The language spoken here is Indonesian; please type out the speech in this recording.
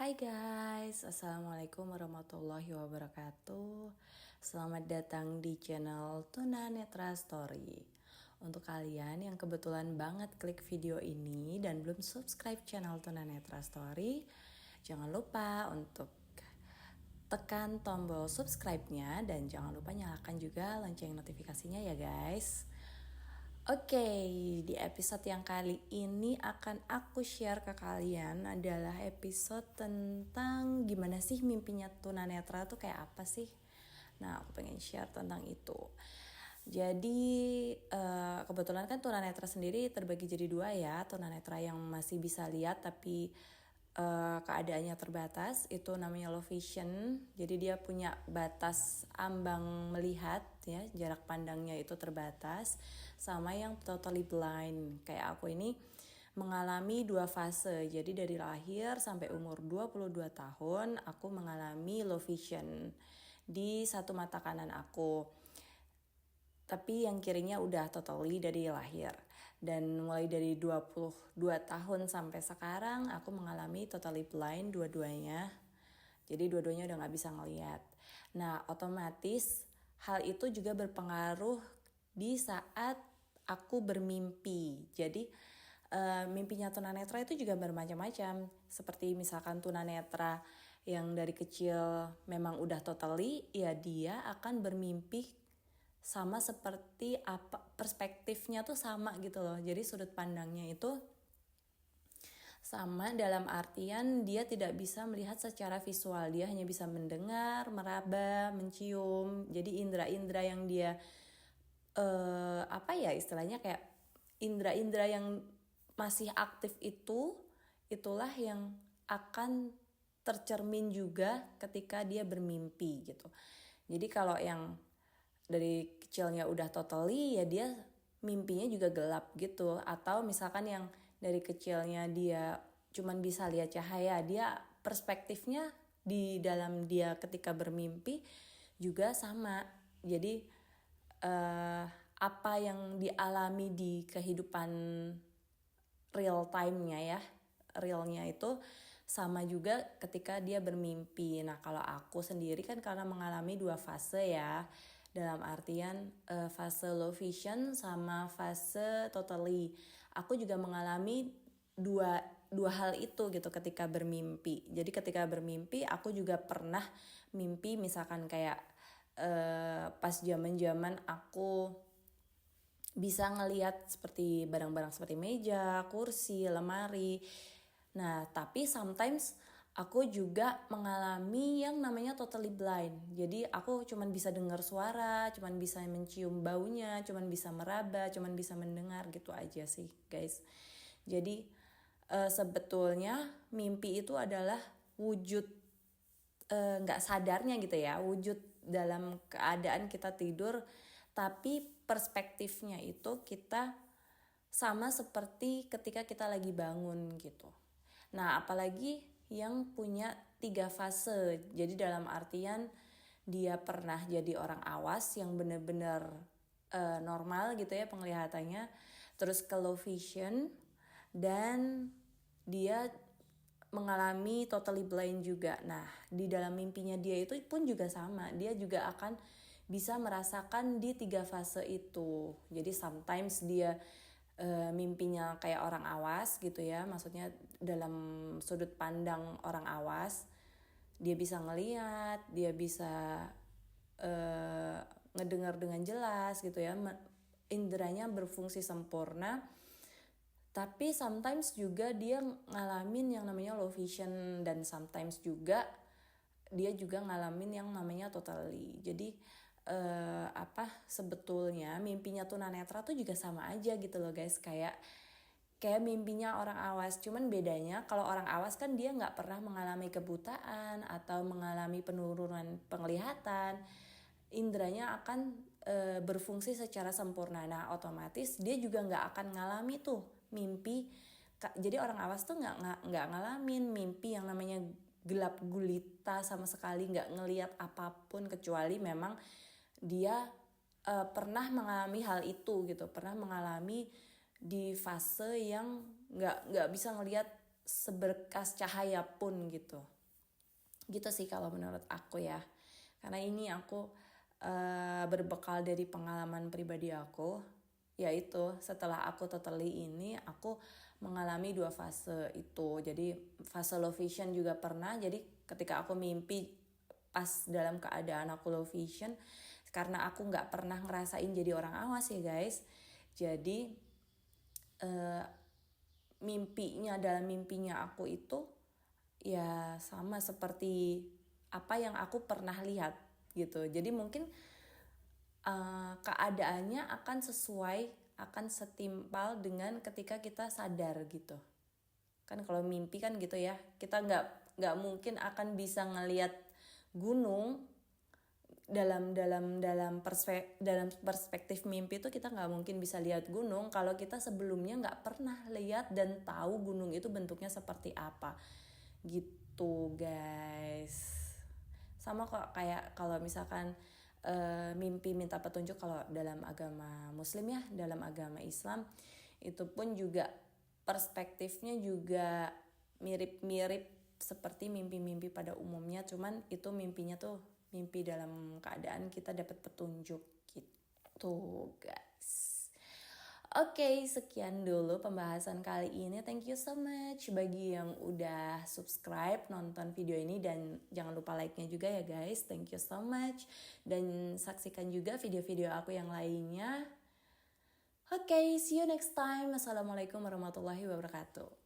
Hai guys, Assalamualaikum warahmatullahi wabarakatuh. Selamat datang di channel Tuna Netra Story. Untuk kalian yang kebetulan banget klik video ini dan belum subscribe channel Tuna Netra Story, jangan lupa untuk tekan tombol subscribe-nya dan jangan lupa nyalakan juga lonceng notifikasinya ya guys. Oke, di episode yang kali ini akan aku share ke kalian adalah episode tentang gimana sih mimpinya tunanetra tuh kayak apa sih. Nah, aku pengen share tentang itu. Jadi kebetulan kan tunanetra sendiri terbagi jadi dua ya. Tunanetra yang masih bisa lihat tapi keadaannya terbatas, itu namanya low vision. Jadi dia punya batas ambang melihat ya, jarak pandangnya itu terbatas. Sama yang totally blind kayak aku ini mengalami dua fase. Jadi dari lahir sampai umur 22 tahun aku mengalami low vision di satu mata kanan aku. Tapi yang kirinya udah totally dari lahir. Dan mulai dari 22 tahun sampai sekarang aku mengalami totally blind dua-duanya. Jadi dua-duanya udah gak bisa ngelihat. Nah otomatis hal itu juga berpengaruh di saat aku bermimpi. Jadi mimpinya tunanetra itu juga bermacam-macam. Seperti misalkan tunanetra yang dari kecil memang udah totally, ya dia akan bermimpi sama seperti apa perspektifnya tuh sama gitu loh. Jadi sudut pandangnya itu sama dalam artian dia tidak bisa melihat secara visual, dia hanya bisa mendengar, meraba, mencium. Jadi indera-indera yang dia istilahnya kayak indera-indera yang masih aktif itulah yang akan tercermin juga ketika dia bermimpi gitu. Jadi kalau yang dari kecilnya udah totally, ya dia mimpinya juga gelap gitu. Atau misalkan yang dari kecilnya dia cuman bisa lihat cahaya, dia perspektifnya di dalam dia ketika bermimpi juga sama. Jadi apa yang dialami di kehidupan real time-nya ya, realnya itu sama juga ketika dia bermimpi. Nah kalau aku sendiri kan karena mengalami dua fase ya, dalam artian fase low vision sama fase totally. Aku juga mengalami dua hal itu gitu ketika bermimpi. Jadi ketika bermimpi aku juga pernah mimpi misalkan kayak pas zaman aku bisa ngelihat seperti barang-barang seperti meja, kursi, lemari. Nah, tapi sometimes aku juga mengalami yang namanya totally blind. Jadi aku cuman bisa dengar suara, cuman bisa mencium baunya, cuman bisa meraba, cuman bisa mendengar gitu aja sih, guys. Jadi sebetulnya mimpi itu adalah wujud nggak sadarnya gitu ya, wujud dalam keadaan kita tidur, tapi perspektifnya itu kita sama seperti ketika kita lagi bangun gitu. Nah apalagi yang punya 3 fase, jadi dalam artian dia pernah jadi orang awas yang benar-benar normal gitu ya penglihatannya, terus ke low vision, dan dia mengalami totally blind juga. Nah, di dalam mimpinya dia itu pun juga sama. Dia juga akan bisa merasakan di 3 fase itu. Jadi sometimes dia mimpinya kayak orang awas gitu ya. Maksudnya dalam sudut pandang orang awas. Dia bisa ngelihat, dia bisa ngedengar dengan jelas gitu ya. Inderanya berfungsi sempurna. Tapi sometimes juga dia ngalamin yang namanya low vision, dan sometimes juga dia juga ngalamin yang namanya totally. Jadi sebetulnya mimpinya tunanetra tuh juga sama aja gitu loh guys, kayak mimpinya orang awas. Cuman bedanya kalau orang awas kan dia nggak pernah mengalami kebutaan atau mengalami penurunan penglihatan, indranya akan berfungsi secara sempurna. Nah otomatis dia juga nggak akan ngalami tuh mimpi. Jadi orang awas tuh nggak ngalamin mimpi yang namanya gelap gulita sama sekali, nggak ngelihat apapun kecuali memang dia pernah mengalami hal itu gitu, pernah mengalami di fase yang nggak bisa ngelihat seberkas cahaya pun gitu. Gitu sih kalau menurut aku ya. Karena ini aku berbekal dari pengalaman pribadi aku, yaitu setelah aku totally ini aku mengalami 2 fase itu. Jadi fase low vision juga pernah. Jadi ketika aku mimpi pas dalam keadaan aku low vision, karena aku nggak pernah ngerasain jadi orang awas ya guys. Jadi dalam mimpinya aku itu ya sama seperti apa yang aku pernah lihat gitu. Jadi mungkin keadaannya akan setimpal dengan ketika kita sadar gitu. Kan kalau mimpi kan gitu ya, kita nggak mungkin akan bisa ngelihat gunung dalam perspektif mimpi itu. Kita nggak mungkin bisa lihat gunung kalau kita sebelumnya nggak pernah lihat dan tahu gunung itu bentuknya seperti apa gitu guys. Sama kok kayak kalau misalkan mimpi minta petunjuk kalau dalam agama Muslim ya, dalam agama Islam itu pun juga perspektifnya juga mirip-mirip seperti mimpi-mimpi pada umumnya, cuman itu mimpinya tuh mimpi dalam keadaan kita dapat petunjuk gitu guys. Oke, sekian dulu pembahasan kali ini. Thank you so much bagi yang udah subscribe, nonton video ini, dan jangan lupa like-nya juga ya guys. Thank you so much. Dan saksikan juga video-video aku yang lainnya. Oke, see you next time. Assalamualaikum warahmatullahi wabarakatuh.